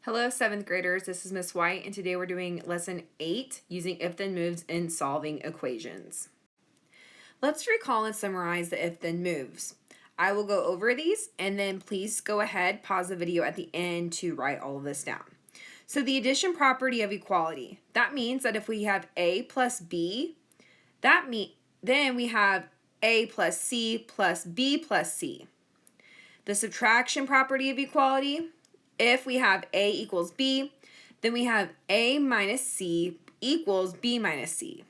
Hello, 7th graders. This is Miss White, and today we're doing lesson 8 using if-then moves in solving equations. Let's recall and summarize the if-then moves. I will go over these, and then please go ahead, pause the video at the end to write all of this down. So the addition property of equality, that means that if we have A plus B, then we have A plus C plus B plus C. The subtraction property of equality, if we have A equals B, then we have A minus C equals B minus C.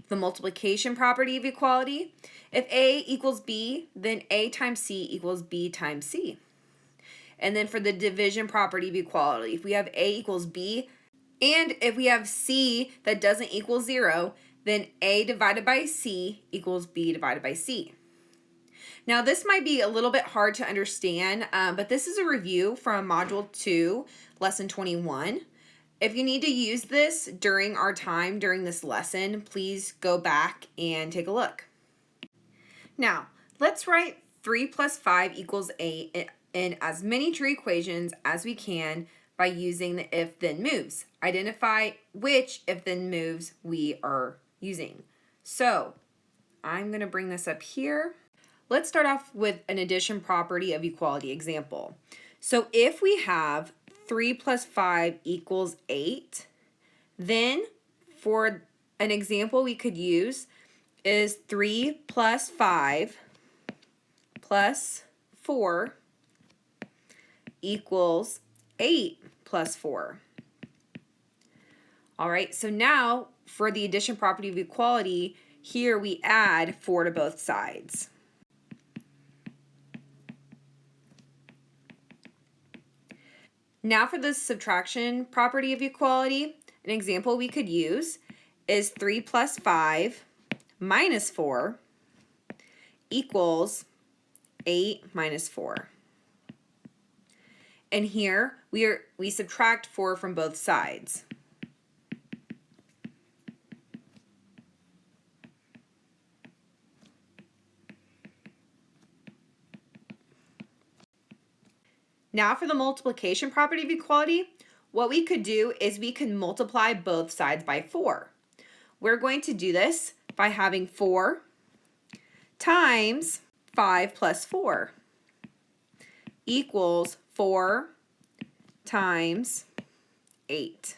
The multiplication property of equality, if A equals B, then A times C equals B times C. And then for the division property of equality, if we have A equals B, and if we have C that doesn't equal 0, then A divided by C equals B divided by C. Now this might be a little bit hard to understand, but this is a review from Module 2, Lesson 21. If you need to use this during our time during this lesson, please go back and take a look. Now, let's write 3 plus 5 equals 8 in as many true equations as we can by using the if-then moves. Identify which if-then moves we are using. So, I'm going to bring this up here. Let's start off with an addition property of equality example. So if we have 3 plus 5 equals 8, then for an example we could use is 3 plus 5 plus 4 equals 8 plus 4. All right, so now for the addition property of equality, here we add 4 to both sides. Now for the subtraction property of equality, an example we could use is 3 plus 5 minus 4 equals 8 minus 4. And here we subtract 4 from both sides. Now for the multiplication property of equality, what we could do is we can multiply both sides by 4. We're going to do this by having 4 times 5 plus 4 equals 4 times 8.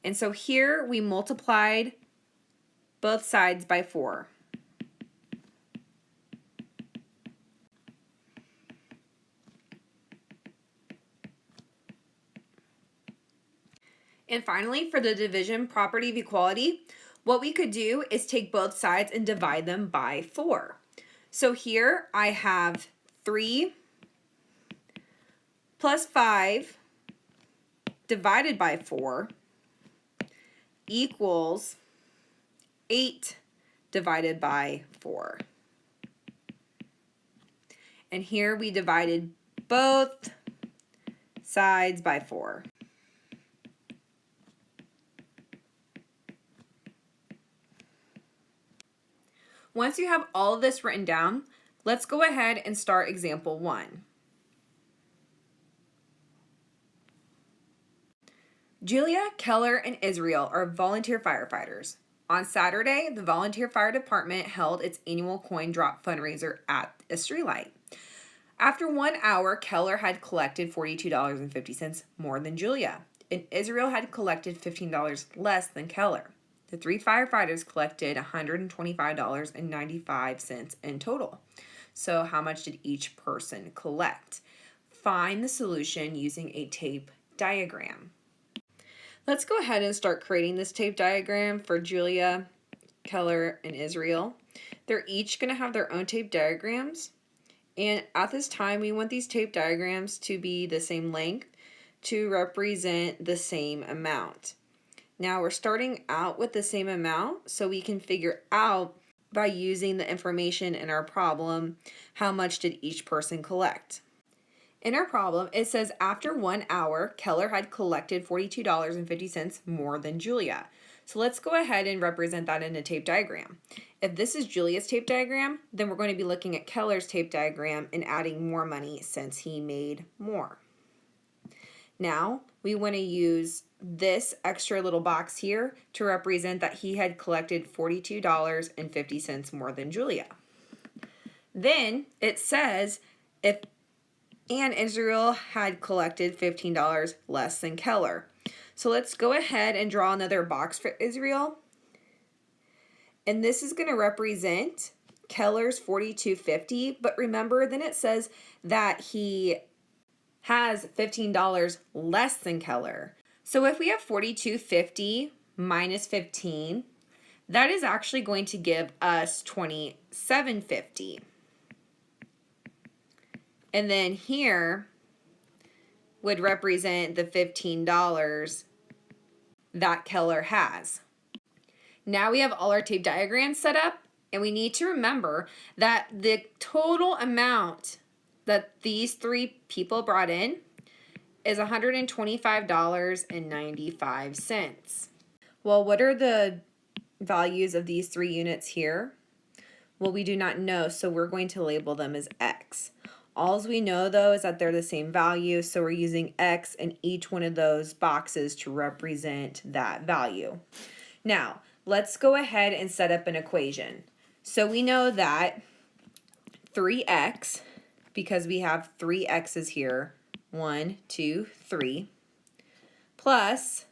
And so here we multiplied both sides by 4. And finally, for the division property of equality, what we could do is take both sides and divide them by 4. So here I have 3 plus 5 divided by 4 equals 8 divided by 4. And here we divided both sides by 4. Once you have all of this written down, let's go ahead and start example 1. Julia, Keller, and Israel are volunteer firefighters. On Saturday, the volunteer fire department held its annual coin drop fundraiser at a streetlight. After 1 hour, Keller had collected $42.50 more than Julia, and Israel had collected $15 less than Keller. The 3 firefighters collected $125.95 in total. So how much did each person collect? Find the solution using a tape diagram. Let's go ahead and start creating this tape diagram for Julia, Keller, and Israel. They're each going to have their own tape diagrams. And at this time, we want these tape diagrams to be the same length to represent the same amount. Now we're starting out with the same amount, so we can figure out by using the information in our problem how much did each person collect. In our problem, it says after 1 hour, Keller had collected $42.50 more than Julia. So let's go ahead and represent that in a tape diagram. If this is Julia's tape diagram, then we're going to be looking at Keller's tape diagram and adding more money since he made more. Now, we want to use this extra little box here to represent that he had collected $42.50 more than Julia. Then it says if Israel had collected $15 less than Keller. So let's go ahead and draw another box for Israel. And this is going to represent Keller's $42.50, but remember then it says that he has $15 less than Keller. So if we have $42.50 minus 15, that is actually going to give us $27.50. And then here would represent the $15 that Keller has. Now we have all our tape diagrams set up, and we need to remember that the total amount that these three people brought in is $125.95. Well, what are the values of these three units here? Well, we do not know, so we're going to label them as X. All we know, though, is that they're the same value, so we're using X in each one of those boxes to represent that value. Now, let's go ahead and set up an equation. So we know that 3x, because we have 3 x's here, 1, 2, 3, plus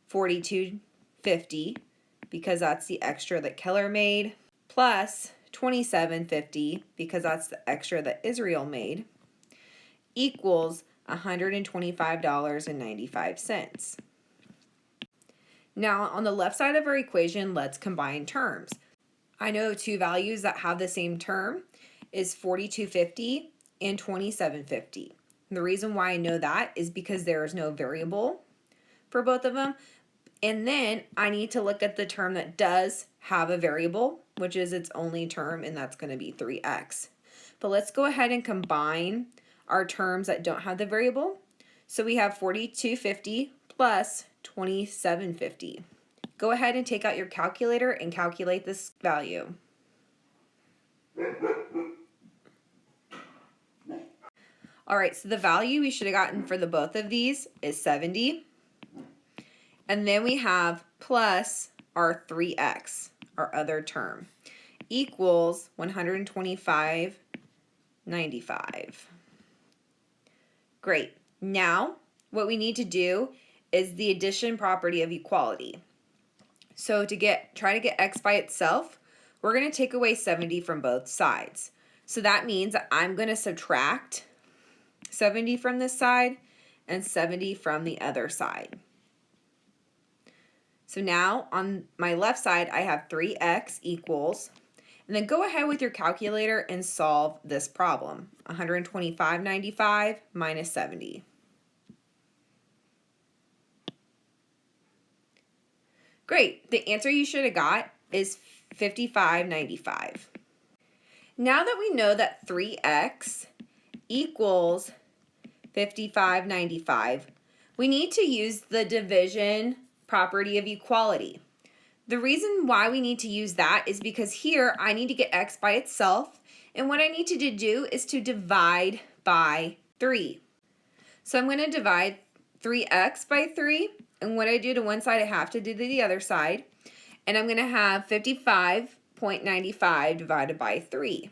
42.50, because that's the extra that Keller made, plus 27.50, because that's the extra that Israel made, equals $125.95. Now, on the left side of our equation, let's combine terms. I know two values that have the same term is 42.50 and 27.50. The reason why I know that is because there is no variable for both of them. And then I need to look at the term that does have a variable, which is its only term, and that's going to be 3x. But let's go ahead and combine our terms that don't have the variable. So we have 42.50 plus 27.50. Go ahead and take out your calculator and calculate this value. All right, so the value we should have gotten for the both of these is 70. And then we have plus our 3x, our other term, equals 125.95. Great. Now, what we need to do is the addition property of equality. So to try to get x by itself, we're going to take away 70 from both sides. So that means that I'm going to subtract 70 from this side and 70 from the other side. So now on my left side, I have 3x equals, and then go ahead with your calculator and solve this problem. 125.95 minus 70. Great, the answer you should have got is 55.95. Now that we know that 3x equals 55.95, we need to use the division property of equality. The reason why we need to use that is because here I need to get x by itself, and what I need to do is to divide by 3. So I'm going to divide 3x by 3, and what I do to one side I have to do to the other side, and I'm going to have 55.95 divided by 3.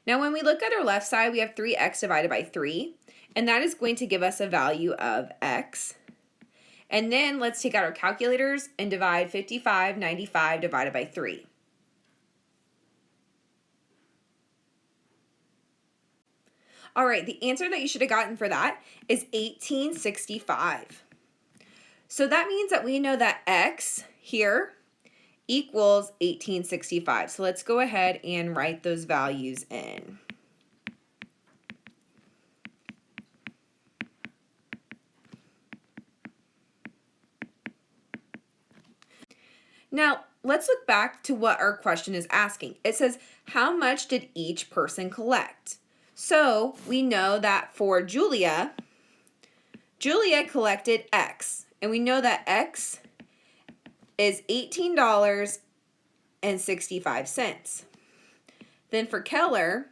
Now when we look at our left side, we have 3x divided by 3, and that is going to give us a value of x. And then let's take out our calculators and divide 55.95 divided by 3. All right, the answer that you should have gotten for that is 1865. So that means that we know that x here equals 1865. So let's go ahead and write those values in. Now, let's look back to what our question is asking. It says, how much did each person collect? So we know that for Julia collected X, and we know that X is $18.65. Then for Keller,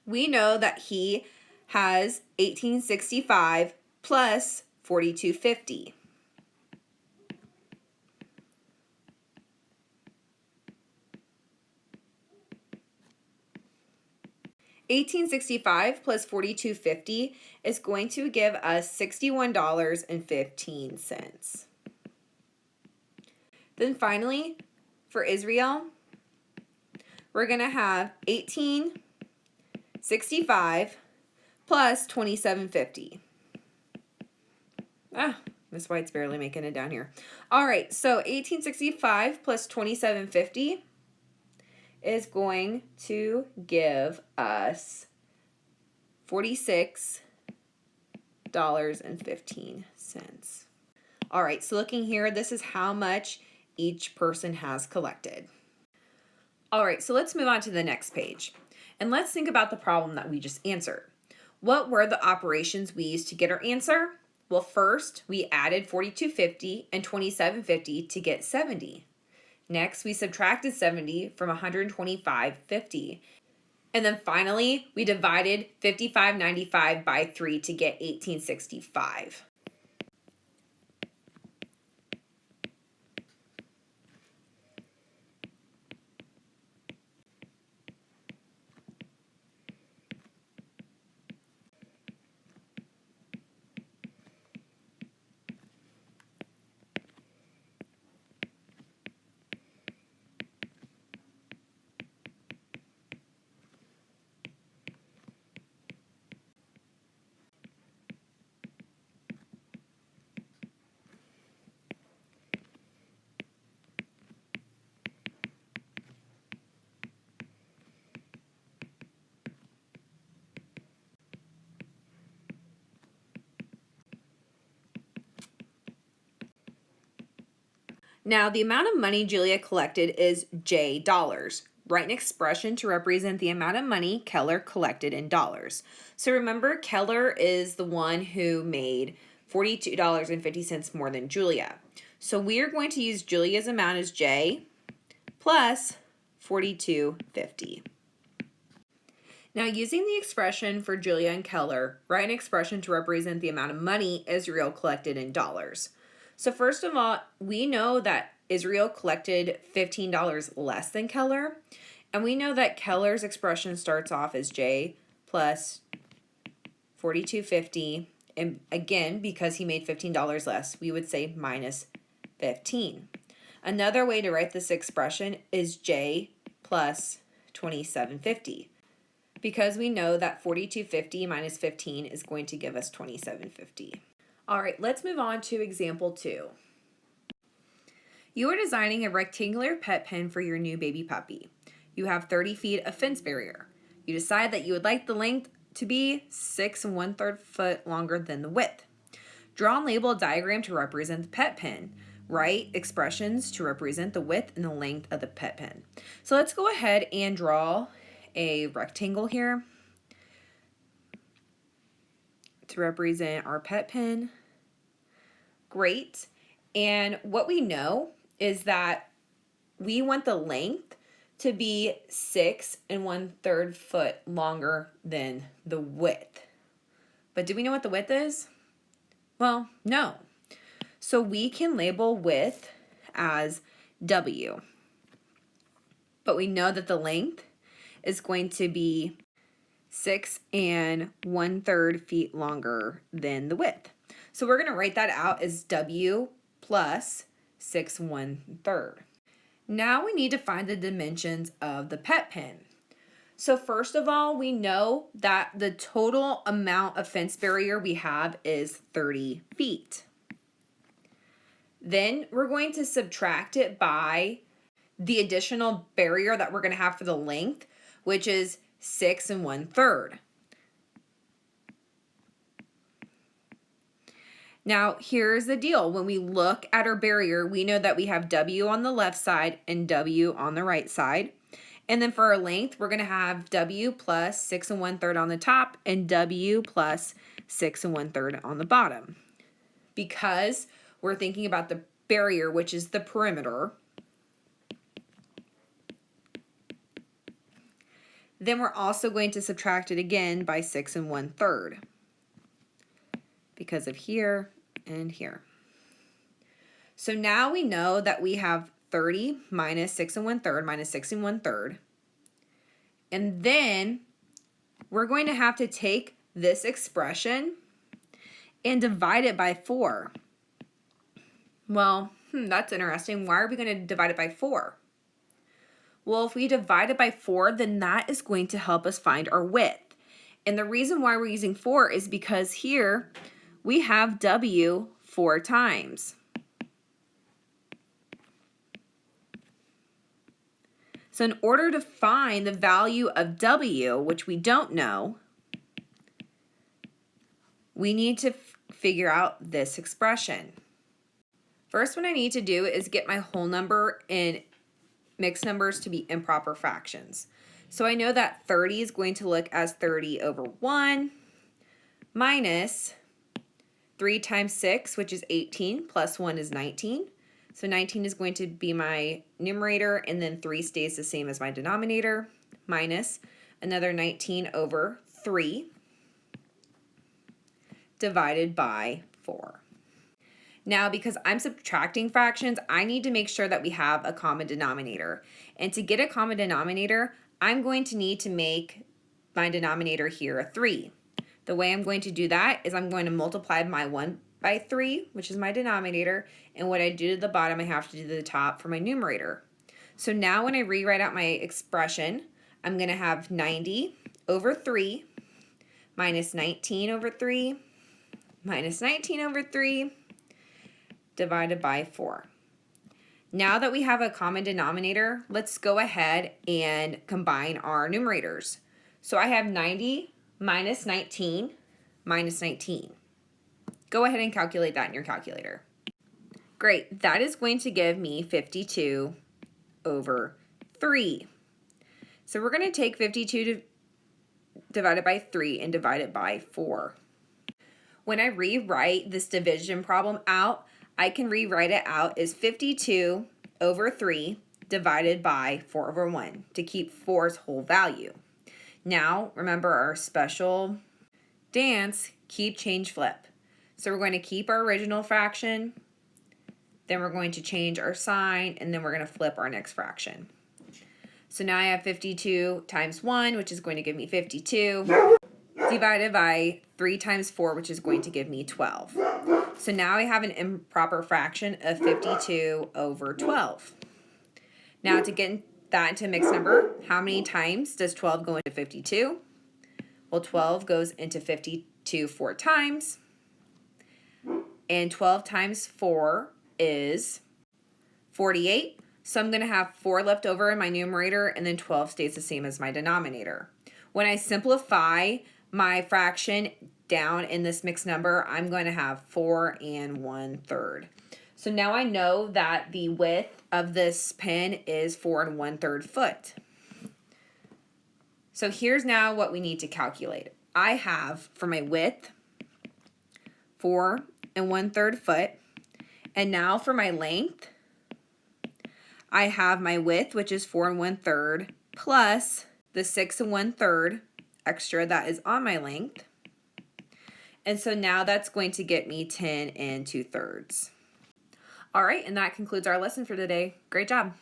we know that he has 1865 plus 4250. 1865 plus 4250 is going to give us $61.15. Then finally, for Israel, we're going to have 1865 plus 2750. Miss White's barely making it down here. All right, so 1865 plus 2750 is going to give us $46.15. All right, so looking here, this is how much each person has collected. All right, so let's move on to the next page. And let's think about the problem that we just answered. What were the operations we used to get our answer? Well, first, we added 4250 and 2750 to get 70. Next, we subtracted 70 from 125.50. And then finally, we divided 55.95 by 3 to get 1865. Now, the amount of money Julia collected is J dollars. Write an expression to represent the amount of money Keller collected in dollars. So remember, Keller is the one who made $42.50 more than Julia. So we are going to use Julia's amount as J plus $42.50. Now, using the expression for Julia and Keller, write an expression to represent the amount of money Israel collected in dollars. So first of all, we know that Israel collected $15 less than Keller, and we know that Keller's expression starts off as J plus $42.50, and again, because he made $15 less, we would say minus 15. Another way to write this expression is J plus $27.50, because we know that $42.50 minus 15 is going to give us $27.50. All right, let's move on to example 2. You are designing a rectangular pet pen for your new baby puppy. You have 30 feet of fence barrier. You decide that you would like the length to be 6 1/3 foot longer than the width. Draw and label a diagram to represent the pet pen. Write expressions to represent the width and the length of the pet pen. So let's go ahead and draw a rectangle here to represent our pet pen. Great. And what we know is that we want the length to be 6 1/3 foot longer than the width. But do we know what the width is? Well, no. So we can label width as W. But we know that the length is going to be 6 1/3 feet longer than the width. So we're going to write that out as W plus 6 1/3. Now we need to find the dimensions of the pet pen. So first of all, we know that the total amount of fence barrier we have is 30 feet. Then we're going to subtract it by the additional barrier that we're going to have for the length, which is 6 1/3. Now, here's the deal. When we look at our barrier, we know that we have W on the left side and W on the right side. And then for our length, we're going to have W plus 6 1/3 on the top and W plus 6 1/3 on the bottom. Because we're thinking about the barrier, which is the perimeter, Then we're also going to subtract it again by 6 1/3 because of here and here. So now we know that we have 30 minus 6 1/3 minus 6 1/3. And then we're going to have to take this expression and divide it by 4. Well, that's interesting. Why are we going to divide it by 4? Well, if we divide it by 4, then that is going to help us find our width. And the reason why we're using 4 is because here we have W 4 times. So in order to find the value of W, which we don't know, we need to figure out this expression. First, what I need to do is get my whole number and mixed numbers to be improper fractions. So I know that 30 is going to look as 30 over 1 minus 3 times 6, which is 18, plus 1 is 19. So 19 is going to be my numerator, and then 3 stays the same as my denominator, minus another 19 over 3 divided by 4. Now, because I'm subtracting fractions, I need to make sure that we have a common denominator. And to get a common denominator, I'm going to need to make my denominator here a 3. The way I'm going to do that is I'm going to multiply my 1 by 3, which is my denominator, and what I do to the bottom, I have to do to the top for my numerator. So now when I rewrite out my expression, I'm going to have 90 over 3 minus 19 over 3 minus 19 over 3 divided by 4. Now that we have a common denominator, let's go ahead and combine our numerators. So I have 90 minus 19 minus 19. Go ahead and calculate that in your calculator. Great, that is going to give me 52 over 3. So we're going to take 52 divided by 3 and divide it by 4. When I rewrite this division problem out, I can rewrite it out as 52 over 3 divided by 4 over 1 to keep 4's whole value. Now, remember our special dance, keep, change, flip. So we're going to keep our original fraction, then we're going to change our sign, and then we're going to flip our next fraction. So now I have 52 times 1, which is going to give me 52, divided by 3 times 4, which is going to give me 12. So now I have an improper fraction of 52 over 12. Now to get that into a mixed number, how many times does 12 go into 52? Well, 12 goes into 52 4 times. And 12 times 4 is 48. So I'm going to have 4 left over in my numerator, and then 12 stays the same as my denominator. When I simplify my fraction down in this mixed number, I'm going to have 4 1/3. So now I know that the width of this pen is 4 1/3 foot. So here's now what we need to calculate. I have for my width 4 1/3 foot, and now for my length, I have my width, which is 4 1/3, plus the 6 1/3 extra that is on my length. And so now that's going to get me 10 2/3. All right, and that concludes our lesson for today. Great job.